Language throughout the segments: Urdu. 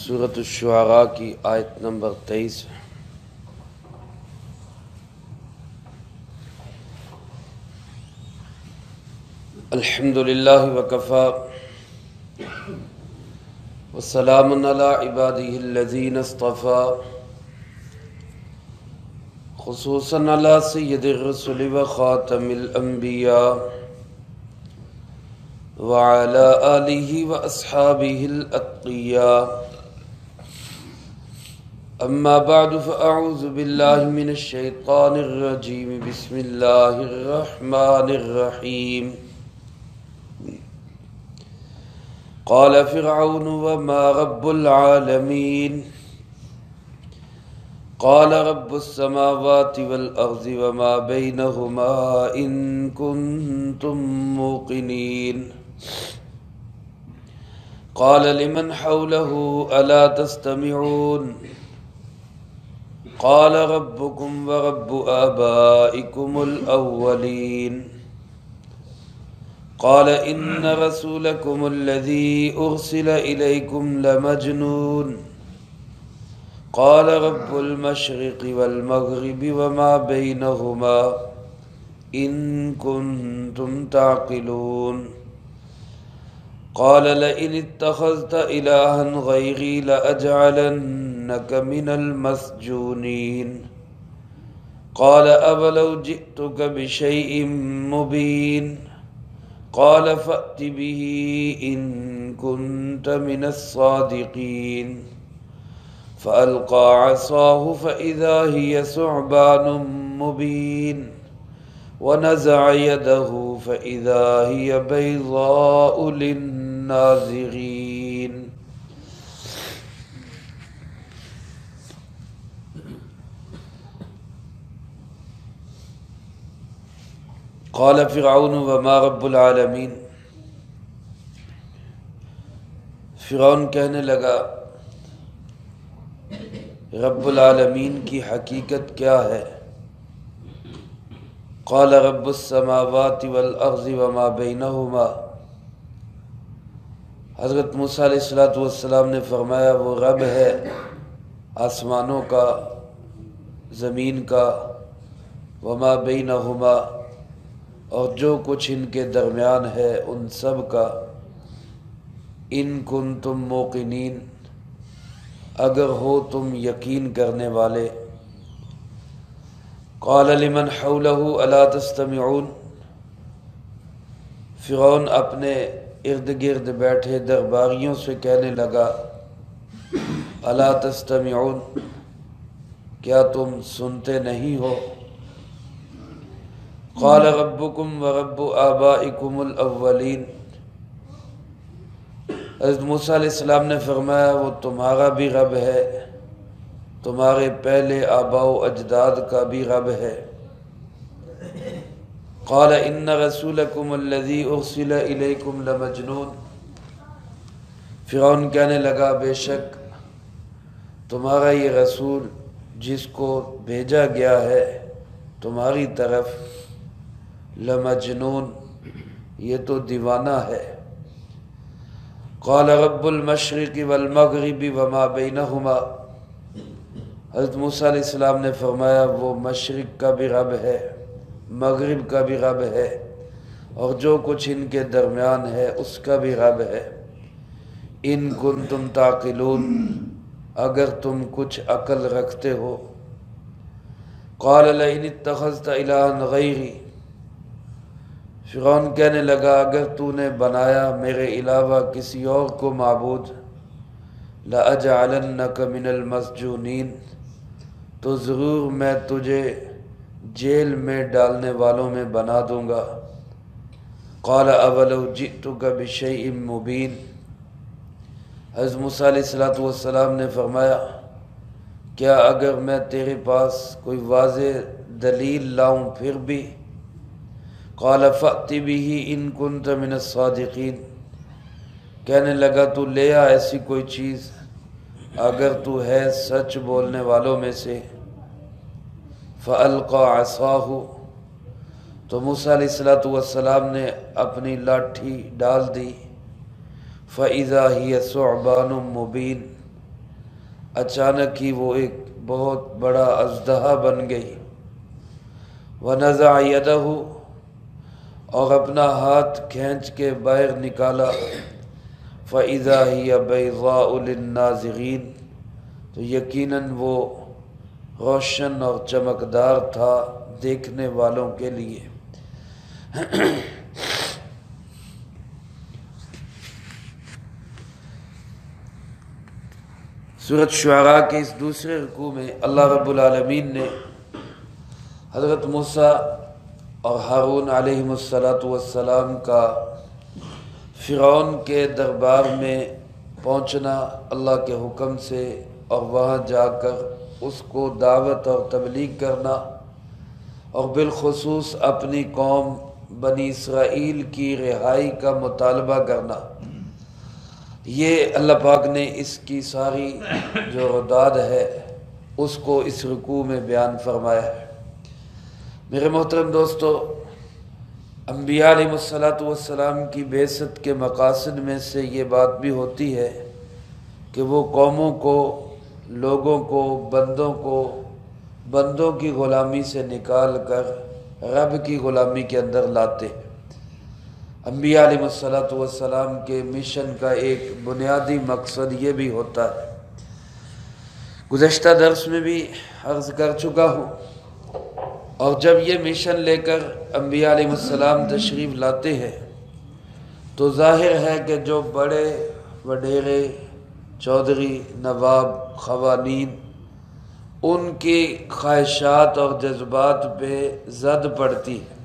سورۃ الشعراء کی آیت نمبر 23 الحمد للہ وکفی وسلام علی عبادہ الذین اصطفی خصوصا علی سید الرسل وخاتم الانبیاء وعلى آلہ واصحابہ الاتقیاء اما بعد فاعوذ باللہ من الشیطان الرجیم بسم اللہ الرحمن الرحیم قال فرعون وما رب العالمین قال رب السماوات والأرض وما بينهما إن كنتم موقنين قال لمن حوله ألا تستمعون قال ربكم ورب آبائكم الأولين قال إن رسولكم الذي أرسل إليكم لمجنون قال رب المشرق والمغرب وما بينهما إن كنتم تعقلون قال لئن اتخذت إلها غيري لأجعلنك من المسجونين قال أولو جئتك بشيء مبين قال فأت به إن كنت من الصادقين فألقى عصاه فإذا هي ثعبان مبين ونزع يده فإذا هي بيضاء للناظرين قال فرعون وما رب العالمین فرعون کہنے لگا رب العالمین کی حقیقت کیا ہے؟ قال رب السماوات والارض وما بینہما، حضرت موسیٰ علیہ السلام نے فرمایا وہ رب ہے آسمانوں کا، زمین کا، وما بینہما اور جو کچھ ان کے درمیان ہے ان سب کا، ان کنتم موقنین اگر ہو تم یقین کرنے والے۔ قال لمن حولہ الا تستمعون، فرعون اپنے ارد گرد بیٹھے درباریوں سے کہنے لگا الا تستمعون، کیا تم سنتے نہیں ہو؟ قال ربکم ورب آبائکم الاولین، حضرت موسیٰ علیہ السلام نے فرمایا وہ تمہارا بھی رب ہے، تمہارے پہلے آباء و اجداد کا بھی رب ہے۔ قال ان رسولکم الذی ارسل الیکم لمجنون، فرعون کہنے لگا بے شک تمہارا یہ رسول جس کو بھیجا گیا ہے تمہاری طرف، لمجنون یہ تو دیوانہ ہے۔ قال رب المشرق والمغرب وما بینہما، حضرت موسیٰ علیہ السلام نے فرمایا وہ مشرق کا بھی رب ہے، مغرب کا بھی رب ہے، اور جو کچھ ان کے درمیان ہے اس کا بھی رب ہے۔ ان کنتم تعقلون، اگر تم کچھ عقل رکھتے ہو۔ قال لئن اتخذت الہا غیری، فرعون کہنے لگا اگر تو نے بنایا میرے علاوہ کسی اور کو معبود، لَأَجْعَلَنَّكَ مِنَ الْمَسْجُونِينَ، تو ضرور میں تجھے جیل میں ڈالنے والوں میں بنا دوں گا۔ قَالَ أَوَلَوْ جِئْتُكَ بِشَيْءٍ مُبِينٍ، حضرت موسیٰ علیہ السلام نے فرمایا کیا اگر میں تیرے پاس کوئی واضح دلیل لاؤں پھر بھی؟ قال فأت به ان كنت من الصادقین، کہنے لگا تو لے آ ایسی کوئی چیز اگر تو ہے سچ بولنے والوں میں سے۔ فألقى عصاه، تو موسیٰ علیہ السلام نے اپنی لاٹھی ڈال دی، فَإِذَا هِيَ ثُعْبَانٌ مُبِينٌ، اچانک ہی وہ ایک بہت بڑا اژدہا بن گئی۔ وَنَزَعَ يَدَهُ، اور اپنا ہاتھ کھینچ کے باہر نکالا، فَإِذَا هِيَ بَيْضَاءُ لِلنَّاظِرِينَ، تو یقیناً وہ روشن اور چمکدار تھا دیکھنے والوں کے لیے۔ سورۃ شعراء کے اس دوسرے رکوع میں اللہ رب العالمین نے حضرت موسیٰ اور ہارون علیہم السلام کا فرعون کے دربار میں پہنچنا اللہ کے حکم سے، اور وہاں جا کر اس کو دعوت اور تبلیغ کرنا، اور بالخصوص اپنی قوم بنی اسرائیل کی رہائی کا مطالبہ کرنا، یہ اللہ پاک نے اس کی ساری جو رداد ہے اس کو اس رکوع میں بیان فرمایا ہے۔ میرے محترم دوستو، انبیاء علیہ السلام کی بعثت کے مقاصد میں سے یہ بات بھی ہوتی ہے کہ وہ قوموں کو، لوگوں کو، بندوں کی غلامی سے نکال کر رب کی غلامی کے اندر لاتے ہیں۔ انبیاء علیہ السلام کے مشن کا ایک بنیادی مقصد یہ بھی ہوتا ہے۔ گزشتہ درس میں بھی عرض کر چکا ہوں، اور جب یہ مشن لے کر انبیاء علیہ السلام تشریف لاتے ہیں تو ظاہر ہے کہ جو بڑے وڈیرے، چودھری، نواب، قوانین، ان کی خواہشات اور جذبات پہ زد پڑتی ہے۔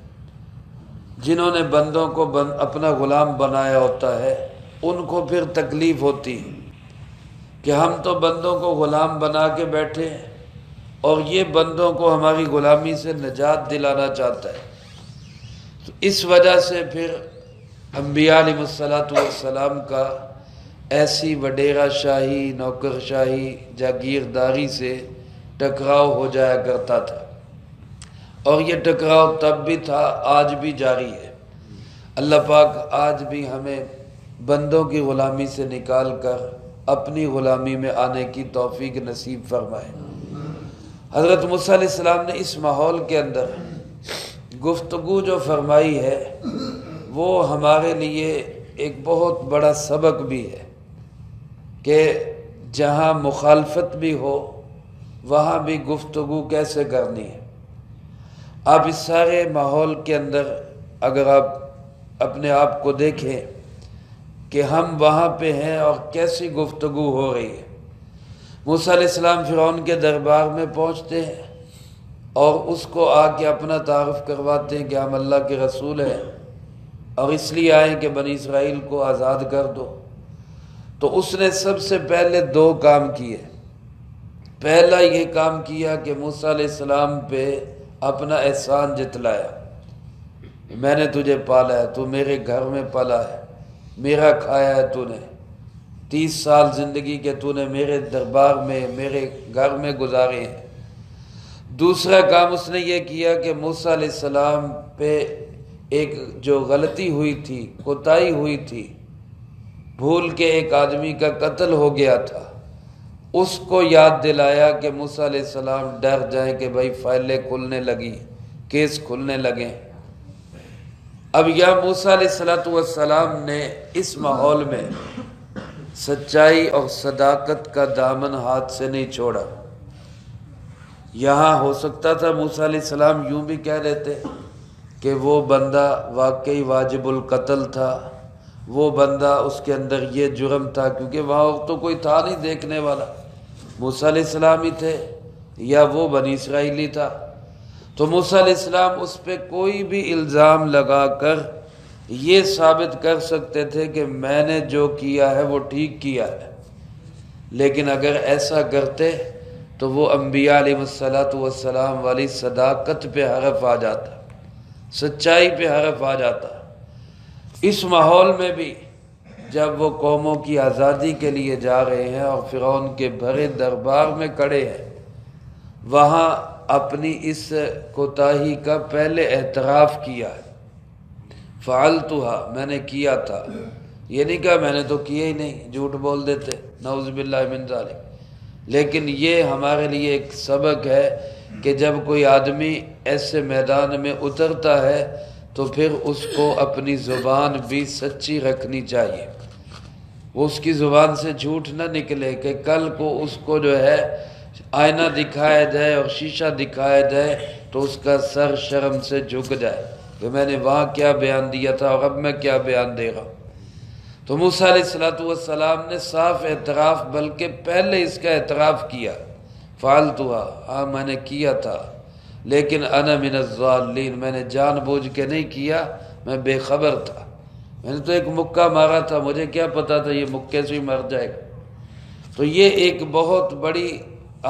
جنہوں نے بندوں کو اپنا غلام بنایا ہوتا ہے ان کو پھر تکلیف ہوتی ہے کہ ہم تو بندوں کو غلام بنا کے بیٹھے ہیں اور یہ بندوں کو ہماری غلامی سے نجات دلانا چاہتا ہے۔ تو اس وجہ سے پھر انبیاء علیہ السلام کا ایسی وڈیرہ شاہی، نوکر شاہی، جاگیرداری سے ٹکراؤ ہو جایا کرتا تھا، اور یہ ٹکراؤ تب بھی تھا، آج بھی جاری ہے۔ اللہ پاک آج بھی ہمیں بندوں کی غلامی سے نکال کر اپنی غلامی میں آنے کی توفیق نصیب فرمائے۔ حضرت موسیٰ علیہ السلام نے اس ماحول کے اندر گفتگو جو فرمائی ہے وہ ہمارے لیے ایک بہت بڑا سبق بھی ہے کہ جہاں مخالفت بھی ہو وہاں بھی گفتگو کیسے کرنی ہے۔ آپ اس سارے ماحول کے اندر اگر آپ اپنے آپ کو دیکھیں کہ ہم وہاں پہ ہیں اور کیسی گفتگو ہو رہی ہے۔ موسیٰ علیہ السلام فرعون کے دربار میں پہنچتے ہیں اور اس کو آ کے اپنا تعارف کرواتے ہیں کہ ہم اللہ کے رسول ہیں اور اس لیے آئے کہ بنی اسرائیل کو آزاد کر دو۔ تو اس نے سب سے پہلے دو کام کیے۔ پہلا یہ کام کیا کہ موسیٰ علیہ السلام پہ اپنا احسان جتلایا، میں نے تجھے پالا ہے، تو میرے گھر میں پلا ہے، میرا کھایا ہے تو نے، 30 سال زندگی کے تو نے میرے دربار میں، میرے گھر میں گزارے ہیں۔ دوسرا کام اس نے یہ کیا کہ موسیٰ علیہ السلام پہ ایک جو غلطی ہوئی تھی، کوتاہی ہوئی تھی، بھول کے ایک آدمی کا قتل ہو گیا تھا، اس کو یاد دلایا کہ موسیٰ علیہ السلام ڈر جائیں کہ بھائی فائلیں کھلنے لگی، کیس کھلنے لگیں۔ اب یا موسیٰ علیہ السلام نے اس ماحول میں سچائی اور صداقت کا دامن ہاتھ سے نہیں چھوڑا۔ یہاں ہو سکتا تھا موسیٰ علیہ السلام یوں بھی کہہ لیتے کہ وہ بندہ واقعی واجب القتل تھا، وہ بندہ اس کے اندر یہ جرم تھا، کیونکہ وہاں تو کوئی تھا نہیں دیکھنے والا، موسیٰ علیہ السلام ہی تھے یا وہ بنی اسرائیلی تھا۔ تو موسیٰ علیہ السلام اس پہ کوئی بھی الزام لگا کر یہ ثابت کر سکتے تھے کہ میں نے جو کیا ہے وہ ٹھیک کیا ہے، لیکن اگر ایسا کرتے تو وہ انبیاء علیہ السلام والی صداقت پہ حرف آ جاتا، سچائی پہ حرف آ جاتا۔ اس ماحول میں بھی جب وہ قوموں کی آزادی کے لیے جا رہے ہیں اور فرعون کے بھرے دربار میں کھڑے ہیں، وہاں اپنی اس کوتاہی کا پہلے اعتراف کیا ہے۔ فعلتها، میں نے کیا تھا، یہ نہیں کہا میں نے تو کیا ہی نہیں، جھوٹ بول دیتے، نعوذ باللہ من ذالک، لیکن یہ ہمارے لیے ایک سبق ہے کہ جب کوئی آدمی ایسے میدان میں اترتا ہے تو پھر اس کو اپنی زبان بھی سچی رکھنی چاہیے، وہ اس کی زبان سے جھوٹ نہ نکلے کہ کل کو اس کو جو ہے آئینہ دکھایا جائے اور شیشہ دکھایا جائے تو اس کا سر شرم سے جھک جائے کہ میں نے وہاں کیا بیان دیا تھا اور اب میں کیا بیان دے رہا ہوں۔ تو موسیٰ علیہ السلام نے صاف اعتراف، بلکہ پہلے اس کا اعتراف کیا، فعلتھا، ہاں میں نے کیا تھا، لیکن انا من الضالین، میں نے جان بوجھ کے نہیں کیا، میں بے خبر تھا، میں نے تو ایک مکہ مارا تھا، مجھے کیا پتا تھا یہ مکے سے ہی مر جائے گا۔ تو یہ ایک بہت بڑی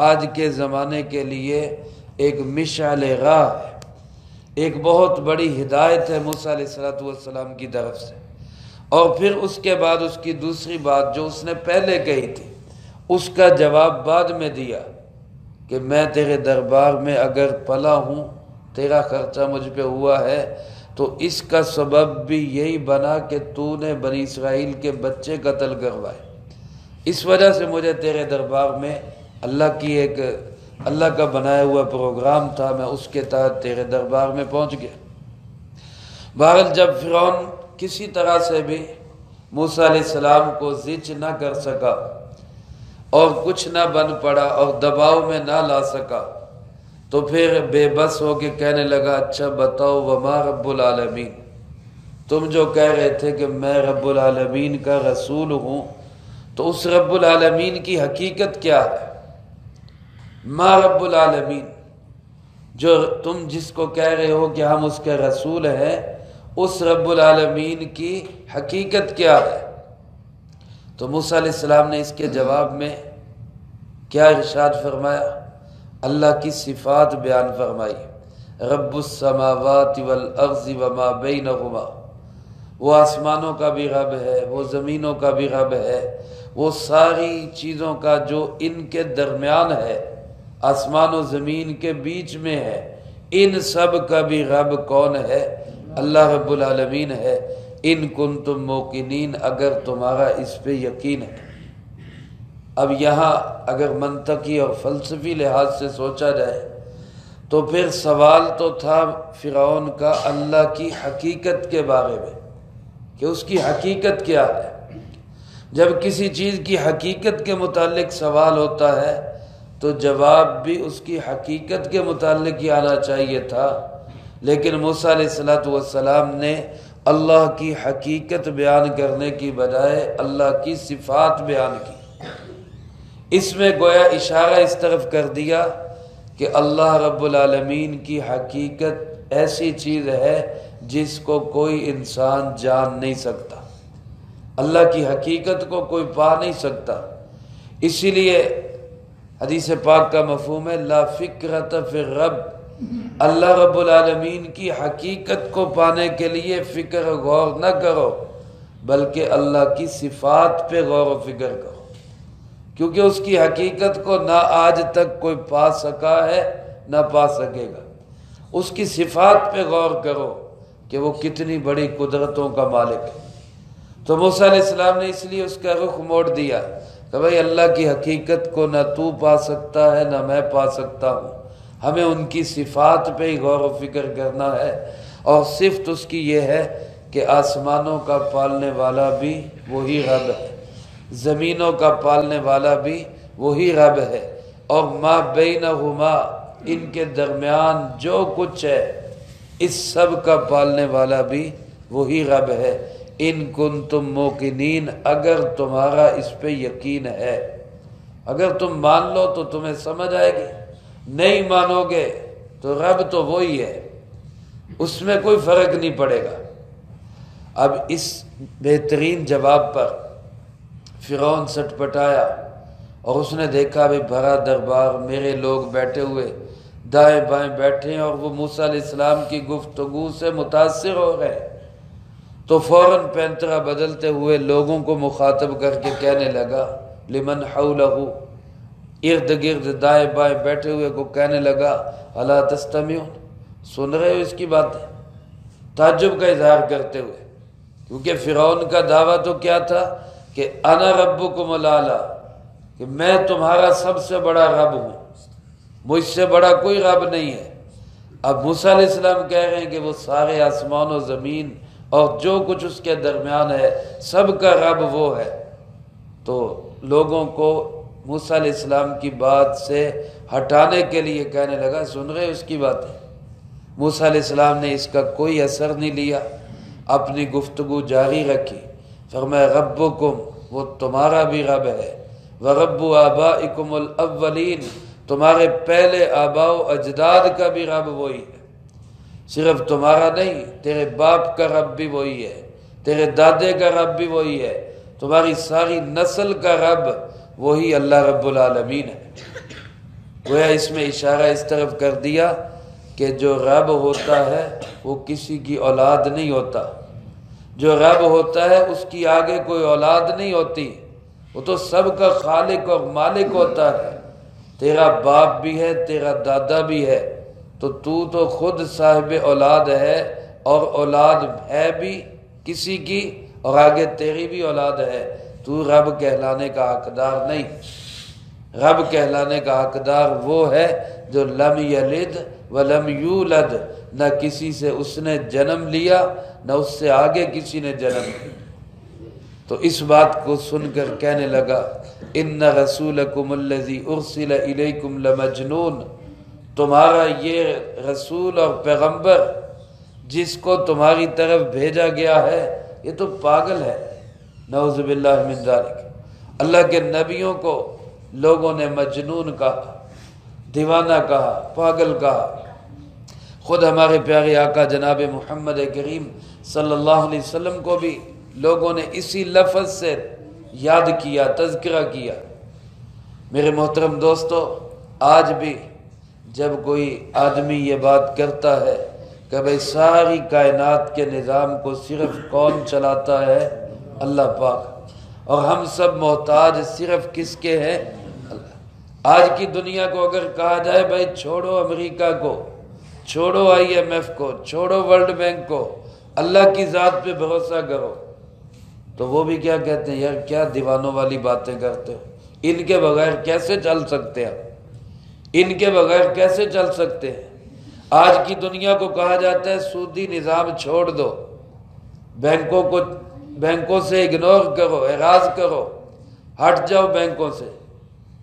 آج کے زمانے کے لیے ایک مشعل راہ ہے، ایک بہت بڑی ہدایت ہے موسیٰ علیہ السلام کی طرف سے۔ اور پھر اس کے بعد اس کی دوسری بات جو اس نے پہلے کہی تھی، اس کا جواب بعد میں دیا کہ میں تیرے دربار میں اگر پلا ہوں، تیرا خرچہ مجھ پہ ہوا ہے، تو اس کا سبب بھی یہی بنا کہ تو نے بنی اسرائیل کے بچے قتل کروائے، اس وجہ سے مجھے تیرے دربار میں اللہ کا بنایا ہوا پروگرام تھا، میں اس کے تحت تیرے دربار میں پہنچ گیا۔ بہرحال جب فرعون کسی طرح سے بھی موسیٰ علیہ السلام کو زچ نہ کر سکا اور کچھ نہ بن پڑا اور دباؤ میں نہ لا سکا، تو پھر بے بس ہو کے کہنے لگا اچھا بتاؤ وما رب العالمین، تم جو کہہ رہے تھے کہ میں رب العالمین کا رسول ہوں، تو اس رب العالمین کی حقیقت کیا ہے؟ ما رب العالمین، جو تم جس کو کہہ رہے ہو کہ ہم اس کے رسول ہیں، اس رب العالمین کی حقیقت کیا ہے؟ تو موسیٰ علیہ السلام نے اس کے جواب میں کیا ارشاد فرمایا؟ اللہ کی صفات بیان فرمائی، رب السماوات والارض وما بینہما، وہ آسمانوں کا بھی رب ہے، وہ زمینوں کا بھی رب ہے، وہ ساری چیزوں کا جو ان کے درمیان ہے، آسمان و زمین کے بیچ میں ہے، ان سب کا بھی رب کون ہے؟ اللہ رب العالمین ہے۔ ان کنتم موقنین، اگر تمہارا اس پہ یقین ہے۔ اب یہاں اگر منطقی اور فلسفی لحاظ سے سوچا جائے تو پھر سوال تو تھا فرعون کا اللہ کی حقیقت کے بارے میں کہ اس کی حقیقت کیا ہے۔ جب کسی چیز کی حقیقت کے متعلق سوال ہوتا ہے تو جواب بھی اس کی حقیقت کے متعلق ہی آنا چاہیے تھا، لیکن موسیٰ علیہ السلام نے اللہ کی حقیقت بیان کرنے کی بجائے اللہ کی صفات بیان کی۔ اس میں گویا اشارہ اس طرف کر دیا کہ اللہ رب العالمین کی حقیقت ایسی چیز ہے جس کو کوئی انسان جان نہیں سکتا، اللہ کی حقیقت کو کوئی پا نہیں سکتا۔ اسی لیے حدیث پاک کا مفہوم ہے لا فکرت فی الرب، اللہ رب العالمین کی حقیقت کو پانے کے لیے فکر و غور نہ کرو، بلکہ اللہ کی صفات پہ غور و فکر کرو، کیونکہ اس کی حقیقت کو نہ آج تک کوئی پا سکا ہے نہ پا سکے گا۔ اس کی صفات پہ غور کرو کہ وہ کتنی بڑی قدرتوں کا مالک ہے۔ تو موسیٰ علیہ السلام نے اس لیے اس کا رخ موڑ دیا کہ بھائی اللہ کی حقیقت کو نہ تو پا سکتا ہے نہ میں پا سکتا ہوں، ہمیں ان کی صفات پہ ہی غور و فکر کرنا ہے۔ اور صفت اس کی یہ ہے کہ آسمانوں کا پالنے والا بھی وہی رب ہے، زمینوں کا پالنے والا بھی وہی رب ہے، اور ما بینہما، ان کے درمیان جو کچھ ہے اس سب کا پالنے والا بھی وہی رب ہے۔ ان کنتم موقنین، اگر تمہارا اس پہ یقین ہے، اگر تم مان لو تو تمہیں سمجھ آئے گی، نہیں مانو گے تو رب تو وہی ہے، اس میں کوئی فرق نہیں پڑے گا۔ اب اس بہترین جواب پر فرعون سٹ پٹایا اور اس نے دیکھا بھی بھرا دربار، میرے لوگ بیٹھے ہوئے دائیں بائیں بیٹھے ہیں اور وہ موسیٰ علیہ السلام کی گفتگو سے متاثر ہو گئے، تو فوراً پینترا بدلتے ہوئے لوگوں کو مخاطب کر کے کہنے لگا لمن حولہ، ارد گرد دائیں بائیں بیٹھے ہوئے کو کہنے لگا الا تستمعون، سن رہے ہو اس کی باتیں؟ تعجب کا اظہار کرتے ہوئے، کیونکہ فرعون کا دعویٰ تو کیا تھا کہ انا ربکم الاعلی، کہ میں تمہارا سب سے بڑا رب ہوں، مجھ سے بڑا کوئی رب نہیں ہے۔ اب موسیٰ علیہ السلام کہہ رہے ہیں کہ وہ سارے آسمان و زمین اور جو کچھ اس کے درمیان ہے سب کا رب وہ ہے۔ تو لوگوں کو موسیٰ علیہ السلام کی بات سے ہٹانے کے لیے کہنے لگا، سن رہے اس کی باتیں؟ موسیٰ علیہ السلام نے اس کا کوئی اثر نہیں لیا، اپنی گفتگو جاری رکھی۔ فرمایا ربکم، وہ تمہارا بھی رب ہے، ورب آبائکم الاولین، تمہارے پہلے آباء و اجداد کا بھی رب وہی ہے، صرف تمہارا نہیں، تیرے باپ کا رب بھی وہی ہے، تیرے دادے کا رب بھی وہی ہے، تمہاری ساری نسل کا رب وہی اللہ رب العالمین ہے۔ گویا اس میں اشارہ اس طرف کر دیا کہ جو رب ہوتا ہے وہ کسی کی اولاد نہیں ہوتا، جو رب ہوتا ہے اس کی آگے کوئی اولاد نہیں ہوتی، وہ تو سب کا خالق اور مالک ہوتا ہے۔ تیرا باپ بھی ہے، تیرا دادا بھی ہے، تو خود صاحب اولاد ہے، اور اولاد ہے بھی کسی کی، اور آگے تیری بھی اولاد ہے، تو رب کہلانے کا حقدار نہیں۔ رب کہلانے کا حقدار وہ ہے جو لم یلد ولم یولد، نہ کسی سے اس نے جنم لیا نہ اس سے آگے کسی نے جنم لیا۔ تو اس بات کو سن کر کہنے لگا ان رسولکم الذی ارسل الیکم لمجنون، تمہارا یہ رسول اور پیغمبر جس کو تمہاری طرف بھیجا گیا ہے یہ تو پاگل ہے، نعوذ باللہ من ذالک۔ اللہ کے نبیوں کو لوگوں نے مجنون کہا، دیوانہ کہا، پاگل کہا۔ خود ہمارے پیارے آقا جناب محمد کریم صلی اللہ علیہ وسلم کو بھی لوگوں نے اسی لفظ سے یاد کیا، تذکرہ کیا۔ میرے محترم دوستو، آج بھی جب کوئی آدمی یہ بات کرتا ہے کہ بھئی ساری کائنات کے نظام کو صرف کون چلاتا ہے؟ اللہ پاک، اور ہم سب محتاج صرف کس کے ہیں؟ اللہ۔ آج کی دنیا کو اگر کہا جائے بھئی چھوڑو امریکہ کو، چھوڑو IMF کو، چھوڑو ورلڈ بینک کو، اللہ کی ذات پہ بھروسہ کرو، تو وہ بھی کیا کہتے ہیں؟ یار کیا دیوانوں والی باتیں کرتے ہو، ان کے بغیر کیسے چل سکتے ہیں؟ ان کے بغیر کیسے چل سکتے ہیں؟ آج کی دنیا کو کہا جاتا ہے سودی نظام چھوڑ دو، بینکوں سے اگنور کرو، اعراض کرو، ہٹ جاؤ بینکوں سے،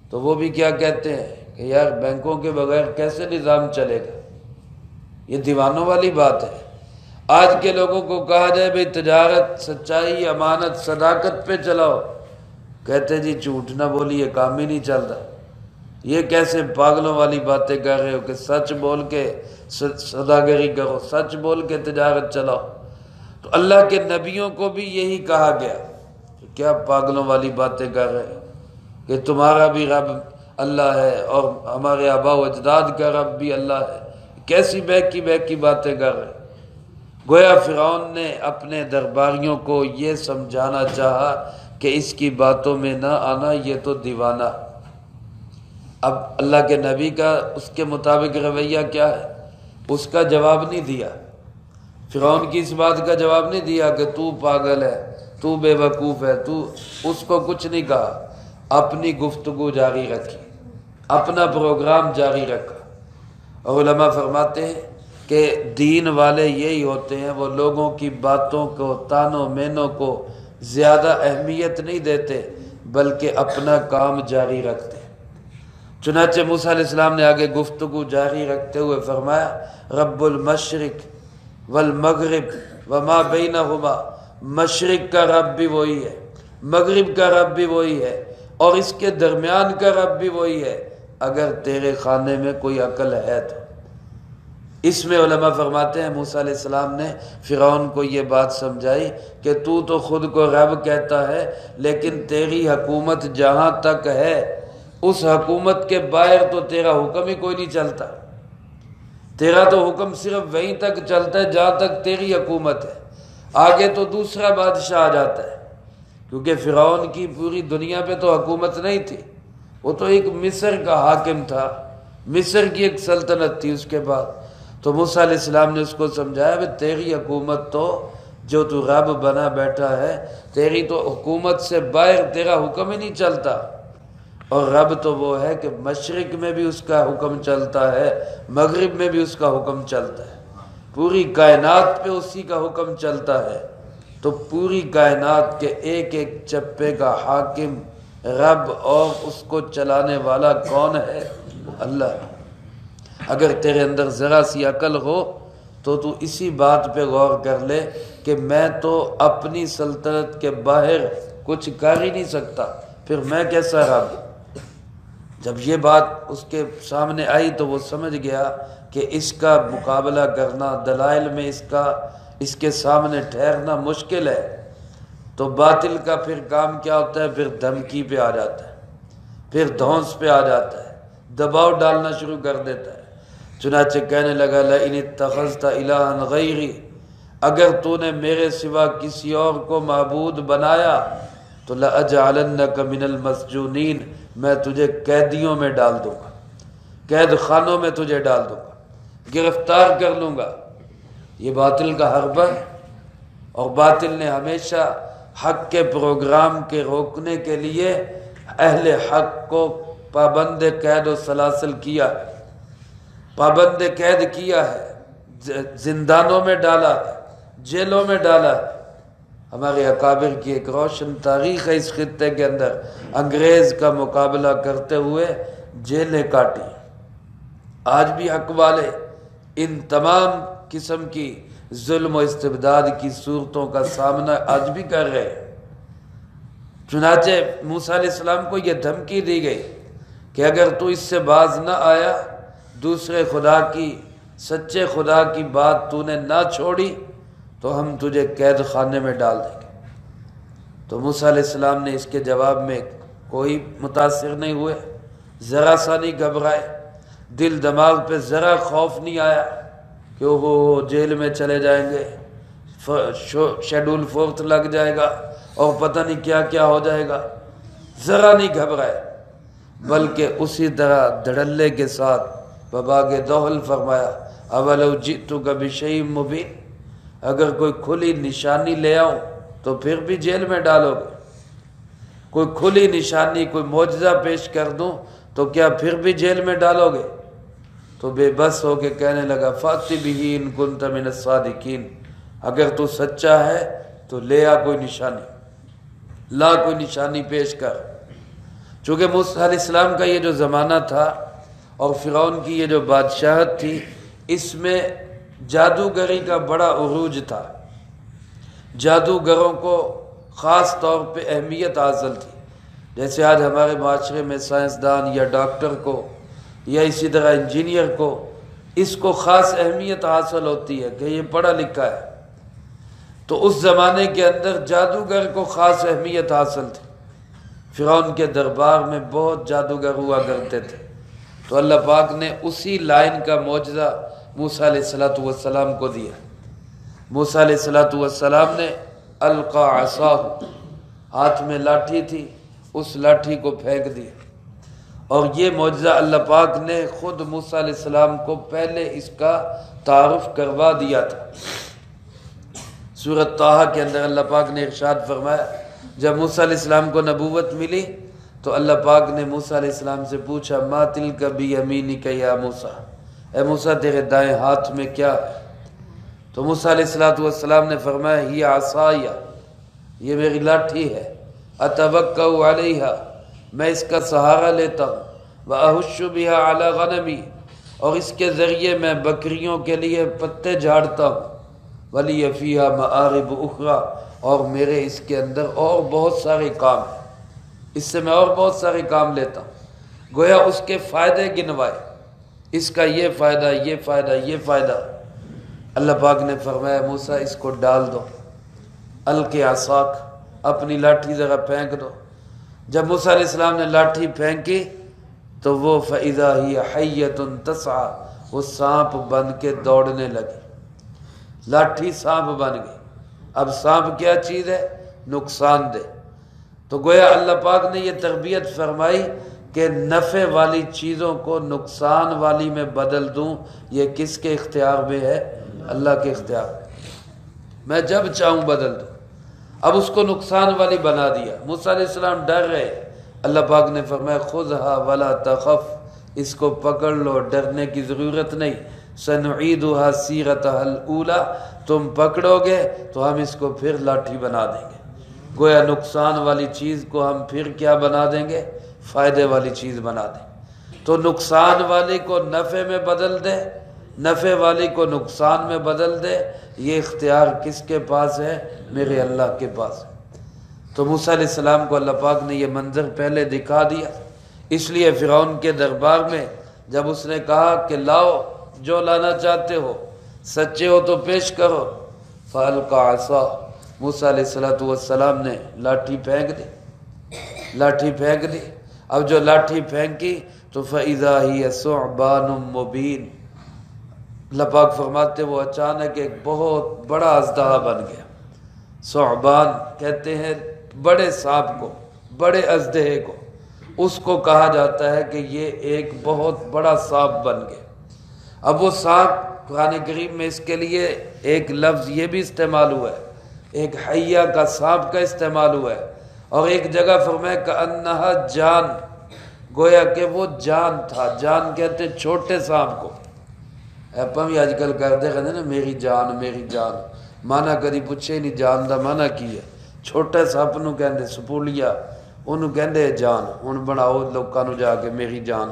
تو وہ بھی کیا کہتے ہیں کہ یار بینکوں کے بغیر کیسے نظام چلے گا؟ یہ دیوانوں والی بات ہے۔ آج کے لوگوں کو کہا جائے بھئی تجارت، سچائی، امانت، صداقت پہ چلاؤ، کہتے جی جھوٹ نہ بولیے، کام ہی نہیں چلتا۔ یہ کیسے پاگلوں والی باتیں کر رہے ہو کہ سچ بول کے سوداگری کرو، سچ بول کے تجارت چلاؤ؟ تو اللہ کے نبیوں کو بھی یہی کہا گیا کہ کیا پاگلوں والی باتیں کر رہے ہو کہ تمہارا بھی رب اللہ ہے اور ہمارے آباء و اجداد کا رب بھی اللہ ہے، کیسی بہکی باتیں کر رہے؟ گویا فرعون نے اپنے درباریوں کو یہ سمجھانا چاہا کہ اس کی باتوں میں نہ آنا، یہ تو دیوانہ۔ اب اللہ کے نبی کا اس کے مطابق رویہ کیا ہے؟ اس کا جواب نہیں دیا، فرعون کی اس بات کا جواب نہیں دیا کہ تو پاگل ہے، تو بے وقوف ہے، تو اس کو کچھ نہیں کہا، اپنی گفتگو جاری رکھی، اپنا پروگرام جاری رکھا۔ اور علماء فرماتے ہیں کہ دین والے یہی ہوتے ہیں، وہ لوگوں کی باتوں کو، تانوں مینوں کو زیادہ اہمیت نہیں دیتے بلکہ اپنا کام جاری رکھتے ہیں۔ چنانچہ موسیٰ علیہ السلام نے آگے گفتگو جاری رکھتے ہوئے فرمایا رب المشرق والمغرب وما بینہما، مشرق کا رب بھی وہی ہے، مغرب کا رب بھی وہی ہے، اور اس کے درمیان کا رب بھی وہی ہے، اگر تیرے خانے میں کوئی عقل ہے تو۔ اس میں علماء فرماتے ہیں موسیٰ علیہ السلام نے فرعون کو یہ بات سمجھائی کہ تو خود کو رب کہتا ہے، لیکن تیری حکومت جہاں تک ہے اس حکومت کے باہر تو تیرا حکم ہی کوئی نہیں چلتا، تیرا تو حکم صرف وہیں تک چلتا ہے جہاں تک تیری حکومت ہے، آگے تو دوسرا بادشاہ آ جاتا ہے، کیونکہ فرعون کی پوری دنیا پہ تو حکومت نہیں تھی، وہ تو ایک مصر کا حاکم تھا، مصر کی ایک سلطنت تھی اس کے بعد۔ تو موسیٰ علیہ السلام نے اس کو سمجھایا کہ تیری حکومت تو جو تو رب بنا بیٹھا ہے، تیری تو حکومت سے باہر تیرا حکم ہی نہیں چلتا، اور رب تو وہ ہے کہ مشرق میں بھی اس کا حکم چلتا ہے، مغرب میں بھی اس کا حکم چلتا ہے، پوری کائنات پہ اسی کا حکم چلتا ہے۔ تو پوری کائنات کے ایک ایک چپے کا حاکم رب اور اس کو چلانے والا کون ہے؟ اللہ۔ اگر تیرے اندر ذرا سی عقل ہو تو تو اسی بات پہ غور کر لے کہ میں تو اپنی سلطنت کے باہر کچھ کر ہی نہیں سکتا، پھر میں کیسا رب؟ جب یہ بات اس کے سامنے آئی تو وہ سمجھ گیا کہ اس کا مقابلہ کرنا، دلائل میں اس کے سامنے ٹھہرنا مشکل ہے۔ تو باطل کا پھر کام کیا ہوتا ہے؟ پھر دھمکی پہ آ جاتا ہے، پھر دھونس پہ آ جاتا ہے، دباؤ ڈالنا شروع کر دیتا ہے۔ چنانچہ کہنے لگا لئن اتخذت الہا غیری، اگر تو نے میرے سوا کسی اور کو معبود بنایا تو لأجعلنک من المسجونین، میں تجھے قیدیوں میں ڈال دوں گا، قید خانوں میں تجھے ڈال دوں گا، گرفتار کر لوں گا۔ یہ باطل کا حربہ ہے، اور باطل نے ہمیشہ حق کے پروگرام کے روکنے کے لیے اہل حق کو پابند قید و سلاسل کیا ہے، پابند قید کیا ہے، زندانوں میں ڈالا ہے، جیلوں میں ڈالا ہے۔ ہمارے اکابر کی ایک روشن تاریخ ہے اس خطے کے اندر، انگریز کا مقابلہ کرتے ہوئے جیلیں کاٹی۔ آج بھی حق والے ان تمام قسم کی ظلم و استبداد کی صورتوں کا سامنا آج بھی کر رہے ہیں۔ چنانچہ موسیٰ علیہ السلام کو یہ دھمکی دی گئی کہ اگر تو اس سے باز نہ آیا، دوسرے خدا کی، سچے خدا کی بات تو نے نہ چھوڑی تو ہم تجھے قید خانے میں ڈال دیں گے۔ تو موسیٰ علیہ السلام نے اس کے جواب میں کوئی متاثر نہیں ہوئے، ذرا سا نہیں گھبرائے، دل دماغ پہ ذرا خوف نہیں آیا کہ وہ جیل میں چلے جائیں گے، شیڈول 4 لگ جائے گا اور پتہ نہیں کیا کیا ہو جائے گا، ذرا نہیں گھبرائے، بلکہ اسی طرح دھڑلے کے ساتھ بباغ دوحل فرمایا اولو جئتک بشیء مبین، اگر کوئی کھلی نشانی لے آؤں تو پھر بھی جیل میں ڈالو گے، کوئی کھلی نشانی، کوئی معجزہ پیش کر دوں تو کیا پھر بھی جیل میں ڈالو گے؟ تو بے بس ہو کے کہنے لگا فَأْتِ بِهِ إِن كُنتَ مِنَ الصَّادِقِينَ، اگر تو سچا ہے تو لے آ کوئی نشانی، لا کوئی نشانی پیش کر۔ چونکہ موسیٰ علیہ السلام کا یہ جو زمانہ تھا اور فرعون کی یہ جو بادشاہت تھی، اس میں جادوگری کا بڑا عروج تھا، جادوگروں کو خاص طور پہ اہمیت حاصل تھی۔ جیسے آج ہمارے معاشرے میں سائنسدان یا ڈاکٹر کو یا اسی طرح انجینئر کو، اس کو خاص اہمیت حاصل ہوتی ہے کہ یہ پڑھا لکھا ہے، تو اس زمانے کے اندر جادوگر کو خاص اہمیت حاصل تھی۔ فرعون کے دربار میں بہت جادوگر ہوا کرتے تھے، تو اللہ پاک نے اسی لائن کا معجزہ موسیٰ علیہ السلام کو دیا۔ موسیٰ علیہ السلام نے القا عصاہ، ہاتھ میں لاٹھی تھی، اس لاٹھی کو پھینک دیا، اور یہ معجزہ اللہ پاک نے خود موسیٰ علیہ السلام کو پہلے اس کا تعارف کروا دیا تھا۔ سورۃ طٰہٰ کے اندر اللہ پاک نے ارشاد فرمایا، جب موسیٰ علیہ السلام کو نبوت ملی تو اللہ پاک نے موسیٰ علیہ السلام سے پوچھا ما تلک بیمینک یا موسیٰ، اے موسیٰ تیرے دائیں ہاتھ میں کیا ہے؟ تو موسیٰ علیہ السلام نے فرمایا ہی عصایا، یہ میری لاٹھی ہے، اتوکأ علیہا، میں اس کا سہارا لیتا ہوں، وأحش بہا علی غنمی، اور اس کے ذریعے میں بکریوں کے لیے پتے جھاڑتا ہوں، ولی فیہا مآرب اخری، اور میرے اس کے اندر اور بہت سارے کام ہیں، اس سے میں اور بہت سارے کام لیتا ہوں۔ گویا اس کے فائدے گنوائے، اس کا یہ فائدہ، یہ فائدہ، یہ فائدہ۔ اللہ پاک نے فرمایا موسیٰ اس کو ڈال دو، القِ عصاک، اپنی لاٹھی ذرا پھینک دو۔ جب موسیٰ علیہ السلام نے لاٹھی پھینکی تو وہ فَإِذَا هِيَ حَيَّةٌ تَسْعَىٰ، وہ سانپ بن کے دوڑنے لگی، لاٹھی سانپ بن گئی۔ اب سانپ کیا چیز ہے؟ نقصان دہ۔ تو گویا اللہ پاک نے یہ تربیت فرمائی کہ نفع والی چیزوں کو نقصان والی میں بدل دوں، یہ کس کے اختیار میں ہے؟ اللہ کے اختیار میں، میں جب چاہوں بدل دوں۔ اب اس کو نقصان والی بنا دیا۔ موسیٰ علیہ السلام ڈر رہے، اللہ پاک نے فرمایا خذھا ولا تخف، اس کو پکڑ لو، ڈرنے کی ضرورت نہیں، سنعیدھا سیرتھا الاولی، تم پکڑو گے تو ہم اس کو پھر لاٹھی بنا دیں گے۔ گویا نقصان والی چیز کو ہم پھر کیا بنا دیں گے؟ فائدے والی چیز بنا دیں۔ تو نقصان والی کو نفع میں بدل دے، نفع والی کو نقصان میں بدل دے، یہ اختیار کس کے پاس ہے؟ میرے اللہ کے پاس ہے۔ تو موسیٰ علیہ السلام کو اللہ پاک نے یہ منظر پہلے دکھا دیا، اس لیے فرعون کے دربار میں جب اس نے کہا کہ لاؤ جو لانا چاہتے ہو، سچے ہو تو پیش کرو، فَأَلْقَى عَصَاهُ، موسیٰ علیہ السلام نے لاٹھی پھینک دی، لاٹھی پھینک دی۔ اب جو لاٹھی پھینکی تو فَإِذَا هِيَ ثُعْبَانٌ مُبِينٌ، اللہ پاک فرماتے وہ اچانک ایک بہت بڑا اژدہا بن گیا۔ ثعبان کہتے ہیں بڑے سانپ کو، بڑے اژدہے کو، اس کو کہا جاتا ہے کہ یہ ایک بہت بڑا سانپ بن گیا۔ اب وہ سانپ قرآن کریم میں اس کے لیے ایک لفظ یہ بھی استعمال ہوا ہے، ایک حیہ کا سانپ کا استعمال ہوا ہے، اور ایک جگہ فرمایا کأنہا جان، گویا کہ وہ جان تھا۔ جان کہتے چھوٹے سانپ کو، اپن بھی آج کل کرتے رہتے نا میری جان میری جان، مانا کدی پوچھے نہیں جان دا مانا کی ہے۔ چھوٹے سانپ نو کہندے سپولیا، انہوں کہندے جان، ہن بناؤ لوکاں نو جا کے میری جان۔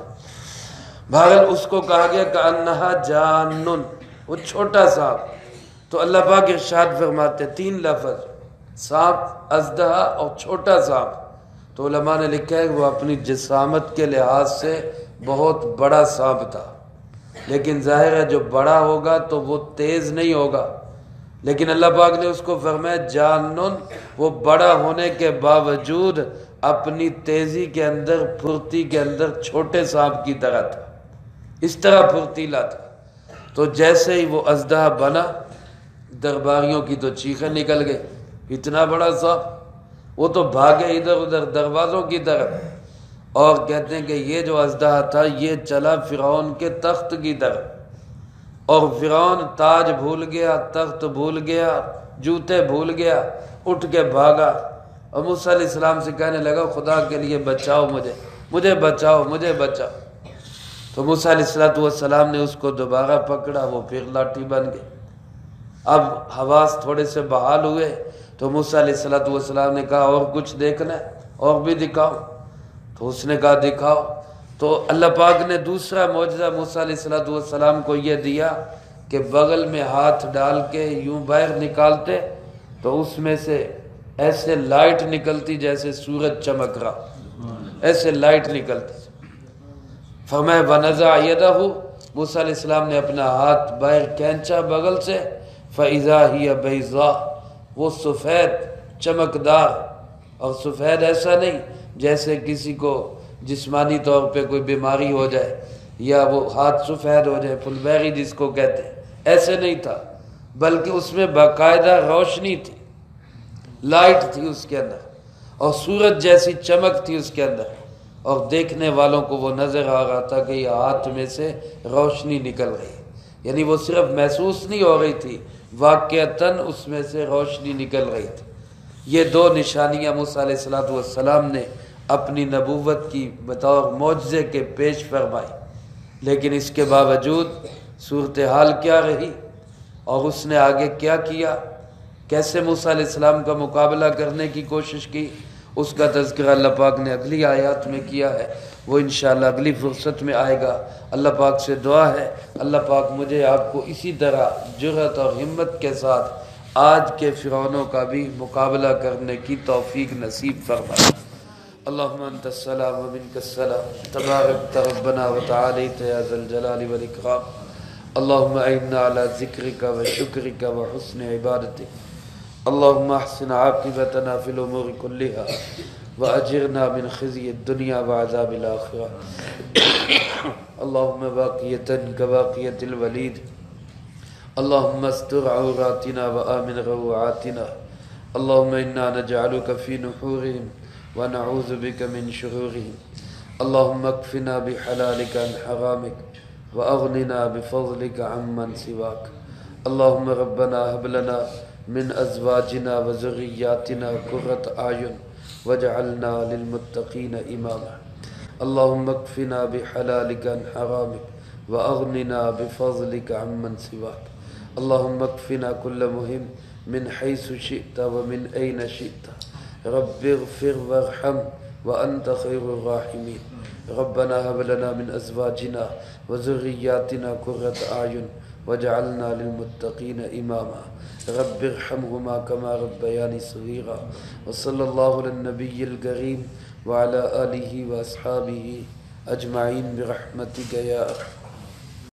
بہرحال اس کو کہا گیا کأنہا جانن، وہ چھوٹا سانپ۔ تو اللہ پاک ارشاد فرماتے تین لفظ، سانپ، اژدہا اور چھوٹا سانپ۔ تو علماء نے لکھا ہے کہ وہ اپنی جسامت کے لحاظ سے بہت بڑا سانپ تھا، لیکن ظاہر ہے جو بڑا ہوگا تو وہ تیز نہیں ہوگا، لیکن اللہ پاک نے اس کو فرمایا جانن، وہ بڑا ہونے کے باوجود اپنی تیزی کے اندر، پھرتی کے اندر چھوٹے سانپ کی طرح تھا، اس طرح پھرتیلا تھا۔ تو جیسے ہی وہ اژدہا بنا، درباریوں کی تو چیخیں نکل گئی، اتنا بڑا سانپ، وہ تو بھاگے ادھر ادھر دروازوں کی طرف، اور کہتے ہیں کہ یہ جو اژدہا تھا یہ چلا فرعون کے تخت کی طرف، اور فرعون تاج بھول گیا، تخت بھول گیا، جوتے بھول گیا، اٹھ کے بھاگا، اور موسیٰ علیہ السلام سے کہنے لگا خدا کے لیے بچاؤ مجھے بچاؤ مجھے بچاؤ۔ تو موسیٰ علیہ السلام نے اس کو دوبارہ پکڑا، وہ پھر لاٹھی بن گئی۔ اب حواس تھوڑے سے بحال ہوئے تو موسیٰ علیہ السلام نے کہا اور کچھ دیکھنا ہے اور بھی دکھاؤ، تو اس نے کہا دکھاؤ۔ تو اللہ پاک نے دوسرا معجزہ موسیٰ علیہ السلام کو یہ دیا کہ بغل میں ہاتھ ڈال کے یوں باہر نکالتے تو اس میں سے ایسے لائٹ نکلتی جیسے سورج چمک رہا، ایسے لائٹ نکلتی۔ فرمایا وَنَزَعَ يَدَهُ، موسیٰ علیہ السلام نے اپنا ہاتھ باہر کھینچا بغل سے، فَإِذَا هِيَ بَيْضَاء، وہ سفید چمکدار، اور سفید ایسا نہیں جیسے کسی کو جسمانی طور پہ کوئی بیماری ہو جائے یا وہ ہاتھ سفید ہو جائے، پھلبیری جس کو کہتے ہیں، ایسے نہیں تھا، بلکہ اس میں باقاعدہ روشنی تھی، لائٹ تھی اس کے اندر، اور سورج جیسی چمک تھی اس کے اندر، اور دیکھنے والوں کو وہ نظر آ رہا تھا کہ یہ ہاتھ میں سے روشنی نکل رہی، یعنی وہ صرف محسوس نہیں ہو رہی تھی، واقعتاً اس میں سے روشنی نکل رہی تھی۔ یہ دو نشانیاں موسیٰ علیہ السلام نے اپنی نبوت کی بطور معجزے کے پیش فرمائی، لیکن اس کے باوجود صورتحال کیا رہی اور اس نے آگے کیا کیا، کیسے موسیٰ علیہ السلام کا مقابلہ کرنے کی کوشش کی، اس کا تذکرہ اللہ پاک نے اگلی آیات میں کیا ہے، وہ انشاءاللہ اگلی فرصت میں آئے گا۔ اللہ پاک سے دعا ہے اللہ پاک مجھے آپ کو اسی طرح جرأت اور ہمت کے ساتھ آج کے فرعونوں کا بھی مقابلہ کرنے کی توفیق نصیب فرمائے۔ اللہم انت السلام و منک السلام، تبارک ربنا و تعالیت یا ذا الجلال والاکرام۔ اللہم اعنا علی ذکرک و شکرک و حسن عبادتک۔ اللہم احسن عاقبتنا فی الامور کلہا واجرنا من خزی الدنیا وعذاب الآخرہ۔ اللہم باقیتا کباقیت الولید، اللہم استر عوراتنا وآمن روعاتنا۔ اللہم انا نجعلک فی نحورہم ونعوذ بک من شرورہم۔ اللہم اکفنا بحلالک عن حرامک واغننا بفضلک عمن سواک۔ اللہم ربنا هب لنا من ازواجنا وذریاتنا قرۃ اعین واجعلنا للمتقين إماما اللهم اكفنا بحلالك عن حرامك وأغننا بفضلك عمن سواك اللهم اكفنا كل مهم من حيث شئت ومن أين شئت رب اغفر وارحم وأنت خير الراحمين ربنا هب لنا من أزواجنا وذرياتنا قرة أعين واجعلنا للمتقين إماما رب ارحمهما كما ربياني صغيرا وصلى الله على النبي الكريم وعلى آله وأصحابه أجمعين برحمتك يا أرحم